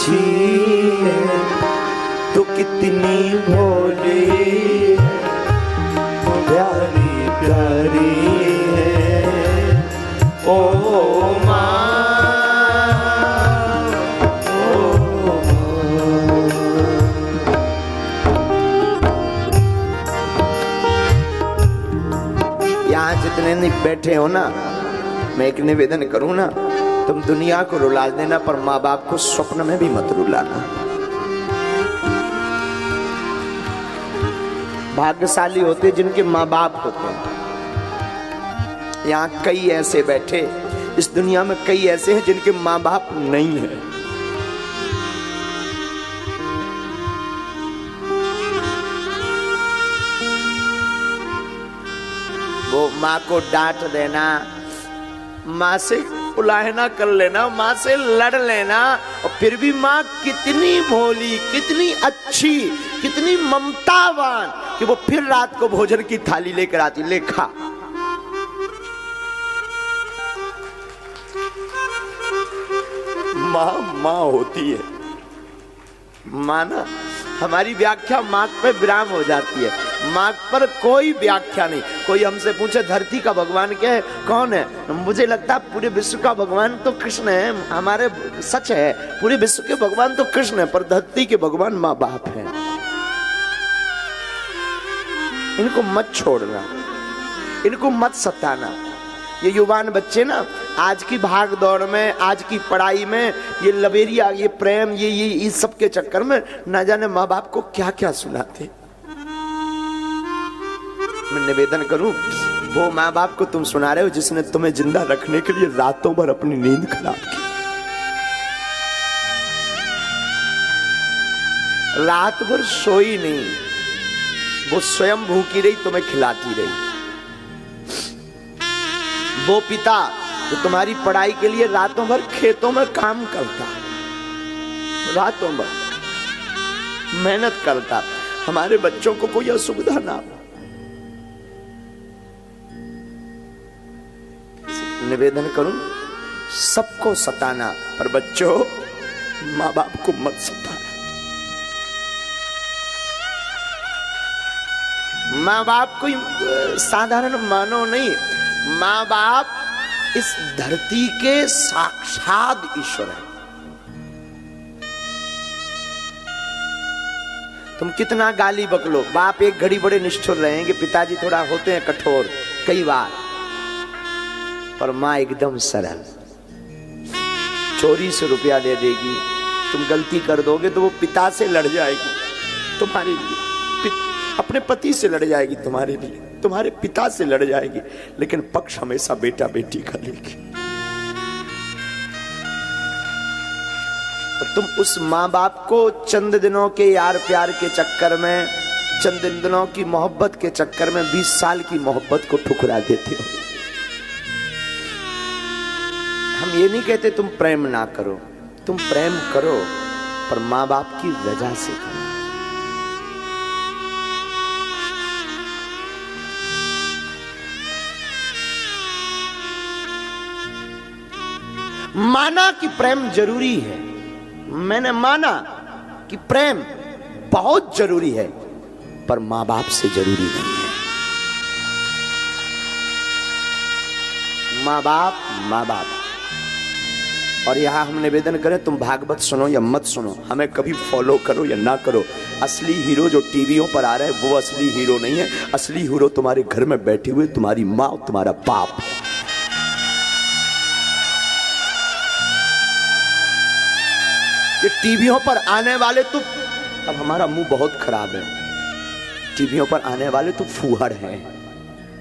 अच्छी है तो कितनी भोली प्यारी प्यारी है ओ माँ। यहाँ जितने नहीं बैठे हो ना, मैं एक निवेदन करूं ना, तुम दुनिया को रुला देना पर माँ बाप को स्वप्न में भी मत रुलाना। भाग्यशाली होते जिनके माँ बाप होते हैं। यहाँ कई ऐसे बैठे, इस दुनिया में कई ऐसे हैं जिनके माँ बाप नहीं है। वो माँ को डांट देना, माँ से उलाहना कर लेना, माँ से लड़ लेना, और फिर भी माँ कितनी भोली, कितनी अच्छी, कितनी ममतावान कि वो फिर रात को भोजन की थाली लेकर आती, ले खा। माँ माँ होती है। माँ ना, हमारी व्याख्या माँ पे विराम हो जाती है। माँ पर कोई व्याख्या नहीं। कोई हमसे पूछे धरती का भगवान क्या है, कौन है, मुझे लगता है पूरे विश्व का भगवान तो कृष्ण है। हमारे सच है, पूरे विश्व के भगवान तो कृष्ण है, पर धरती के भगवान माँ बाप है। इनको मत छोड़ना, इनको मत सताना। ये युवान बच्चे ना, आज की भाग दौड़ में, आज की पढ़ाई में, ये लवेरिया, ये प्रेम, ये इस सब के चक्कर में ना जाने माँ बाप को क्या क्या सुनाते। मैं निवेदन करूं, वो माँ बाप को तुम सुना रहे हो जिसने तुम्हें जिंदा रखने के लिए रातों भर अपनी नींद खराब की, रात भर सोई नहीं, वो स्वयं भूखी रही, तुम्हें खिलाती रही। वो पिता जो तुम्हारी पढ़ाई के लिए रातों भर खेतों में काम करता, रातों भर मेहनत करता, हमारे बच्चों को कोई असुविधा ना हो। निवेदन करूं, सबको सताना, पर बच्चों माँ बाप को मत सताना। माँ बाप कोई साधारण मानो नहीं, माँ बाप इस धरती के साक्षात ईश्वर है। तुम कितना गाली बकलो, बाप एक घड़ी बड़े निष्ठुर रहेंगे, पिताजी थोड़ा होते हैं कठोर कई बार, पर माँ एकदम सरल। चोरी से रुपया दे देगी, तुम गलती कर दोगे तो वो पिता से लड़ जाएगी तुम्हारे लिए, अपने पति से लड़ जाएगी तुम्हारे लिए, तुम्हारे पिता से लड़ जाएगी, लेकिन पक्ष हमेशा बेटा बेटी का लेगी। और तुम उस माँ बाप को चंद दिनों के यार प्यार के चक्कर में, चंद दिनों की मोहब्बत के चक्कर में 20 साल की मोहब्बत को ठुकरा देते हो। हम ये नहीं कहते तुम प्रेम ना करो, तुम प्रेम करो, पर माँ बाप की रजा से करो। माना कि प्रेम जरूरी है, मैंने माना कि प्रेम बहुत जरूरी है, पर मां बाप से जरूरी नहीं है। मां बाप मां बाप। और यहां हम निवेदन करें, तुम भागवत सुनो या मत सुनो, हमें कभी फॉलो करो या ना करो, असली हीरो जो टीवियों पर आ रहे हैं वो असली हीरो नहीं है। असली हीरो तुम्हारे घर में बैठे हुए तुम्हारी माँ और तुम्हारा बाप है। ये टीवियों पर आने वाले तो, अब हमारा मुंह बहुत खराब है, टीवियों पर आने वाले तो फूहड़ हैं,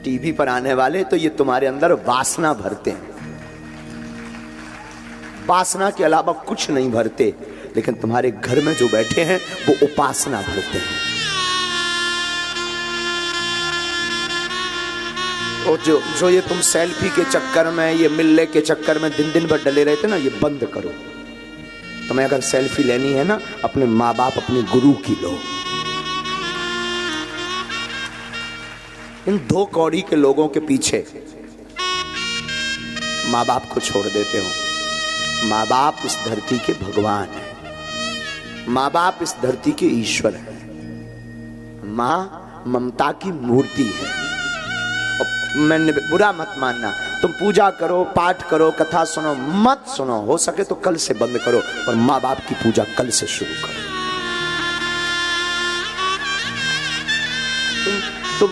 टीवी पर आने वाले तो ये तुम्हारे अंदर वासना भरते हैं, वासना के अलावा कुछ नहीं भरते, लेकिन तुम्हारे घर में जो बैठे हैं वो उपासना भरते हैं। और जो ये तुम सेल्फी के चक्कर में, ये मिलने के चक्कर में दिन दिन भर डले रहते ना, ये बंद करो। तुम्हें अगर सेल्फी लेनी है ना, अपने माँ बाप, अपने गुरु की लो। इन 2 कौड़ी के लोगों के पीछे माँ बाप को छोड़ देते हो। माँ बाप इस धरती के भगवान हैं। माँ बाप इस धरती के ईश्वर है। माँ ममता की मूर्ति है। मैंने बुरा मत मानना, तुम पूजा करो, पाठ करो, कथा सुनो, मत सुनो, हो सके तो कल से बंद करो, पर माँ बाप की पूजा कल से शुरू करो। तुम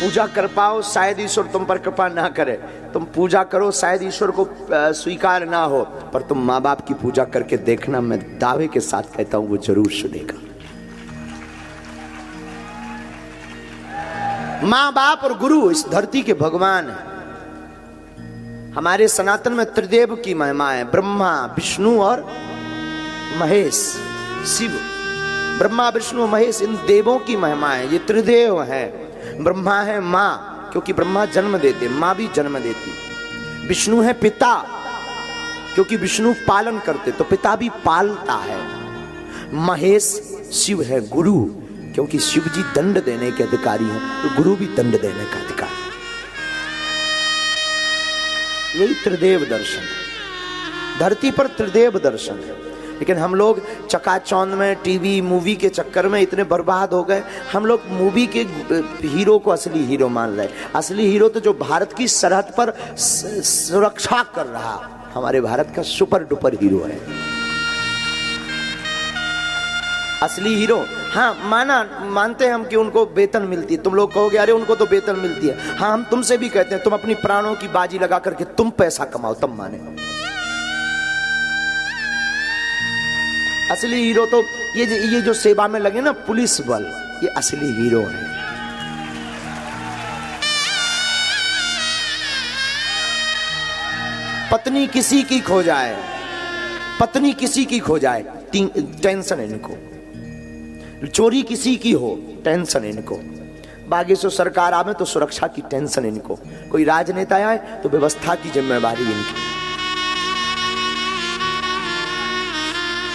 पूजा कर पाओ, शायद ईश्वर तुम पर कृपा ना करे। तुम पूजा करो, शायद ईश्वर को स्वीकार ना हो, पर तुम माँ बाप की पूजा करके देखना, मैं दावे के साथ कहता हूं वो जरूर सुनेगा। माँ बाप और गुरु इस धरती के भगवान हैं। हमारे सनातन में त्रिदेव की महिमा है, ब्रह्मा विष्णु और महेश, शिव। ब्रह्मा विष्णु महेश इन देवों की महिमा है, ये त्रिदेव है। ब्रह्मा है माँ, क्योंकि ब्रह्मा जन्म देते, माँ भी जन्म देती। विष्णु है पिता, क्योंकि विष्णु पालन करते, तो पिता भी पालता है। महेश शिव है गुरु, क्योंकि शिव जी दंड देने के अधिकारी हैं, तो गुरु भी दंड देने का अधिकारी। यही त्रिदेव दर्शन है, धरती पर त्रिदेव दर्शन है। लेकिन हम लोग चकाचौंध में, टीवी मूवी के चक्कर में इतने बर्बाद हो गए, हम लोग मूवी के हीरो को असली हीरो मान रहे। असली हीरो तो जो भारत की सरहद पर सुरक्षा कर रहा, हमारे भारत का सुपर डुपर हीरो है असली हीरो। हाँ मानते हैं हम कि उनको वेतन मिलती है। तुम लोग कहोगे अरे उनको तो वेतन मिलती है। हाँ, हम तुमसे भी कहते हैं तुम अपनी प्राणों की बाजी लगा करके तुम पैसा कमाओ, तब माने। असली हीरो तो ये जो सेवा में लगे ना, पुलिस बल, ये असली हीरो है। पत्नी किसी की खो जाए, पत्नी किसी की खो जाए, टेंशन है इनको। चोरी किसी की हो, टेंशन है इनको। बागेश्वर सरकार आवे तो सुरक्षा की टेंशन है इनको। कोई राजनेता आए तो व्यवस्था की जिम्मेवारी इनकी।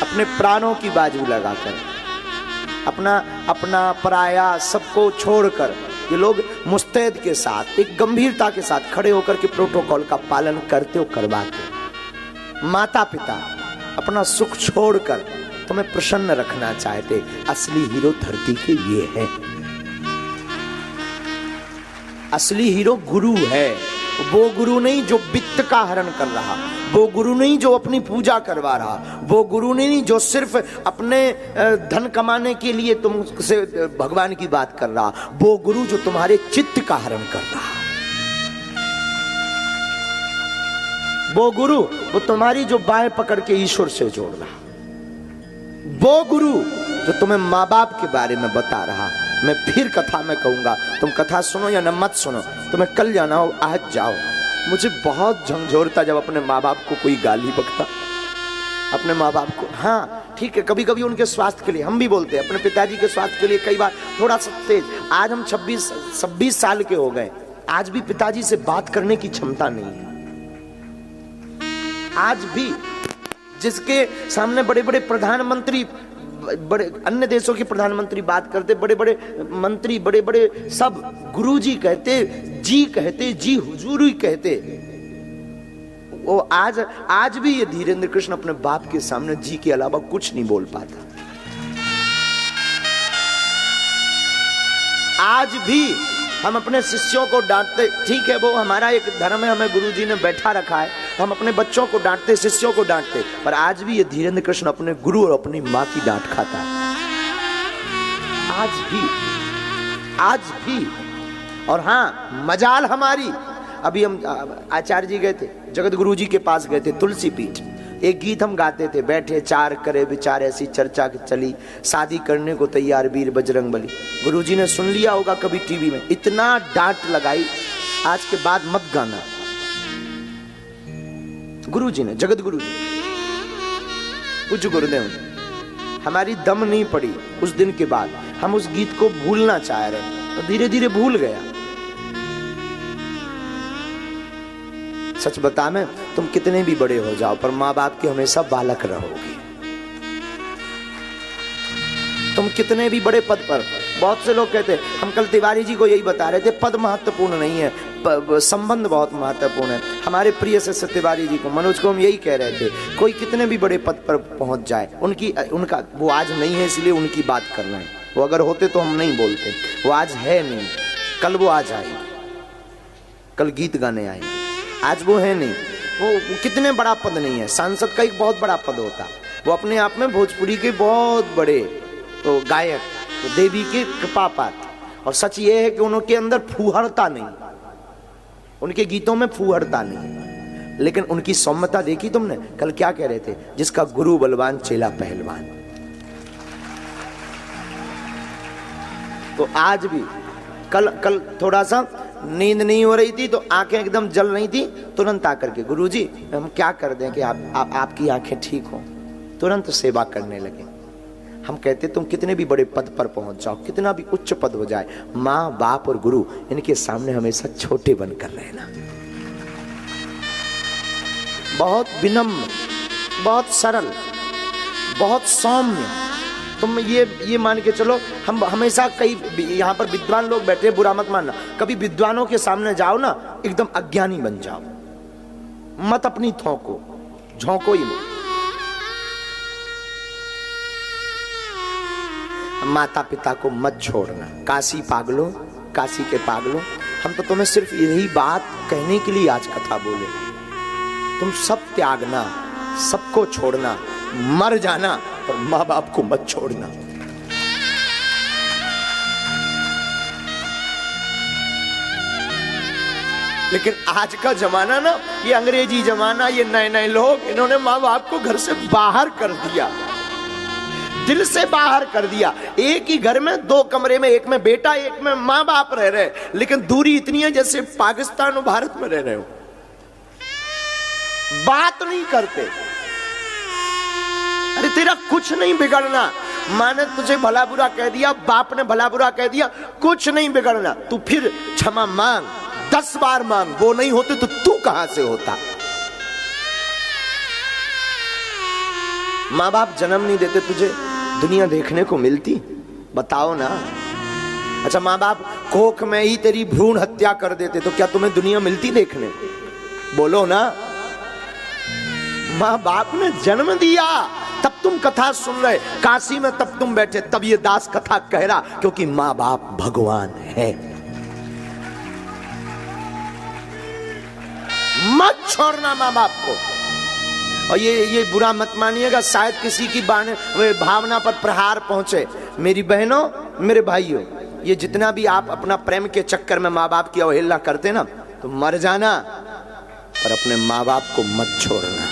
अपने प्राणों की बाजू लगाकर, अपना पराया सबको छोड़कर ये लोग मुस्तैद के साथ, एक गंभीरता के साथ खड़े होकर के प्रोटोकॉल का पालन करते हो, करवाते। माता पिता अपना सुख छोड़कर तुम्हें प्रसन्न रखना चाहते। असली हीरो धरती के ये है। असली हीरो गुरु है। वो गुरु नहीं जो वित्त का हरण कर रहा, वो गुरु नहीं जो अपनी पूजा करवा रहा, वो गुरु नहीं जो सिर्फ अपने धन कमाने के लिए तुमसे भगवान की बात कर रहा, वो गुरु जो तुम्हारे चित्त का हरण कर रहा। वो गुरु वो तुम्हारी जो बाहें पकड़ के ईश्वर से जोड़ रहा, वो गुरु जो तुम्हें माँ बाप के बारे में बता रहा। मैं फिर कथा में कहूंगा, तुम कथा सुनो या न मत सुनो, तुम्हें कल जाना हो आज जाओ। मुझे बहुत झंझोरता जब अपने माँ बाप को कोई गाली बकता, अपने माँ बाप को। हाँ ठीक है, कभी कभी उनके स्वास्थ्य के लिए हम भी बोलते हैं, अपने पिताजी के स्वास्थ्य के लिए कई बार थोड़ा सा तेज। आज हम 26 साल के हो गए, आज भी पिताजी से बात करने की क्षमता नहीं है। आज भी जिसके सामने बड़े बड़े प्रधानमंत्री, बड़े अन्य देशों के प्रधानमंत्री बात करते, बड़े बड़े मंत्री, बड़े बड़े सब गुरुजी कहते, जी कहते, जी हुजूरी कहते, वो आज भी ये धीरेन्द्र कृष्ण अपने बाप के सामने जी के अलावा कुछ नहीं बोल पाता। आज भी हम अपने शिष्यों को डांटते, ठीक है वो हमारा एक धर्म है, हमें गुरुजी ने बैठा रखा है, हम अपने बच्चों को डांटते, शिष्यों को डांटते, पर आज भी ये धीरेन्द्र कृष्ण अपने गुरु और अपनी माँ की डांट खाता है। आज भी। और हाँ, मजाल हमारी, अभी हम आचार्य जी गए थे, जगत गुरु जी के पास गए थे, तुलसी पीठ। एक गीत हम गाते थे, बैठे चार करे विचार, ऐसी चर्चा चली, शादी करने को तैयार वीर बजरंग बली। गुरुजी ने सुन लिया होगा कभी टीवी में, इतना डांट लगाई, आज के बाद मत गाना। गुरुजी ने, जगत गुरु जी, पूज्य गुरुदेव ने, हमारी दम नहीं पड़ी उस दिन के बाद। हम उस गीत को भूलना चाह रहे, तो धीरे धीरे भूल गया। सच बता मैं, तुम कितने भी बड़े हो जाओ, पर माँ बाप के हमेशा बालक रहोगे। तुम कितने भी बड़े पद पर, बहुत से लोग कहते हैं, हम कल तिवारी जी को यही बता रहे थे, पद महत्वपूर्ण नहीं है, संबंध बहुत महत्वपूर्ण है। हमारे प्रिय से तिवारी जी को, मनोज को हम यही कह रहे थे, कोई कितने भी बड़े पद पर पहुंच जाए, उनका वो आज नहीं है इसलिए उनकी बात कर रहे हैं। वो अगर होते तो हम नहीं बोलते, वो आज है नहीं, कल वो आ जाएंगे, कल गीत गाने आएंगे, आज वो है नहीं। वो कितने बड़ा पद नहीं है, सांसद का एक बहुत बड़ा पद होता, वो अपने आप में भोजपुरी के बहुत बड़े तो गायक, तो देवी की कृपा पात्र। और सच ये है कि उनके अंदर फूहड़ता नहीं, उनके गीतों में फूहड़ता नहीं, लेकिन उनकी सौम्यता देखी तुमने। कल क्या कह रहे थे, जिसका गुरु बलवान चेला पहलवान। तो आज भी कल थोड़ा सा नींद नहीं हो रही थी तो आंखें एकदम जल रही थी, तुरंत आकर के गुरुजी हम क्या कर दें कि आपकी आंखें ठीक हो, तुरंत सेवा करने लगे। हम कहते तुम कितने भी बड़े पद पर पहुंच जाओ, कितना भी उच्च पद हो जाए, माँ बाप और गुरु इनके सामने हमेशा छोटे बनकर रहना। बहुत विनम्र, बहुत सरल, बहुत सौम्य। तुम ये मान के चलो, हम हमेशा कई यहाँ पर विद्वान लोग बैठे, बुरा मत मानना, कभी विद्वानों के सामने जाओ ना, एकदम अज्ञानी बन जाओ, मत अपनी थोको, झोंको ही मत। माता पिता को मत छोड़ना। काशी पागलों, काशी के पागलों, हम तो तुम्हें सिर्फ यही बात कहने के लिए आज कथा बोले। तुम सब त्यागना, सबको छोड़ना, मर जाना, पर माँ बाप को मत छोड़ना। लेकिन आज का जमाना ना, ये अंग्रेजी जमाना, ये नए नए लोग, इन्होंने माँ बाप को घर से बाहर कर दिया, दिल से बाहर कर दिया। एक ही घर में 2 कमरे में, एक में बेटा एक में माँ बाप रह रहे, लेकिन दूरी इतनी है जैसे पाकिस्तान और भारत में रह रहे हो, बात नहीं करते। अरे तेरा कुछ नहीं बिगड़ना, माँ ने तुझे भला बुरा कह दिया, बाप ने भला बुरा कह दिया, कुछ नहीं बिगड़ना, तू फिर क्षमा मांग, 10 बार मांग, वो नहीं होते तो तू कहां से होता। माँ बाप जन्म नहीं देते, तुझे दुनिया देखने को मिलती? बताओ ना। अच्छा, माँ बाप कोख में ही तेरी भ्रूण हत्या कर देते तो क्या तुम्हें दुनिया मिलती देखने? बोलो ना। माँ बाप ने जन्म दिया, तब तुम कथा सुन रहे, काशी में तब तुम बैठे, तब ये दास कथा कह रहा, क्योंकि माँ बाप भगवान है। मत छोड़ना माँ बाप को। और ये बुरा मत मानिएगा, शायद किसी की भावना पर प्रहार पहुंचे। मेरी बहनों, मेरे भाइयों, ये जितना भी आप अपना प्रेम के चक्कर में माँ बाप की अवहेलना करते ना, तो मर जाना, पर अपने माँ बाप को मत छोड़ना।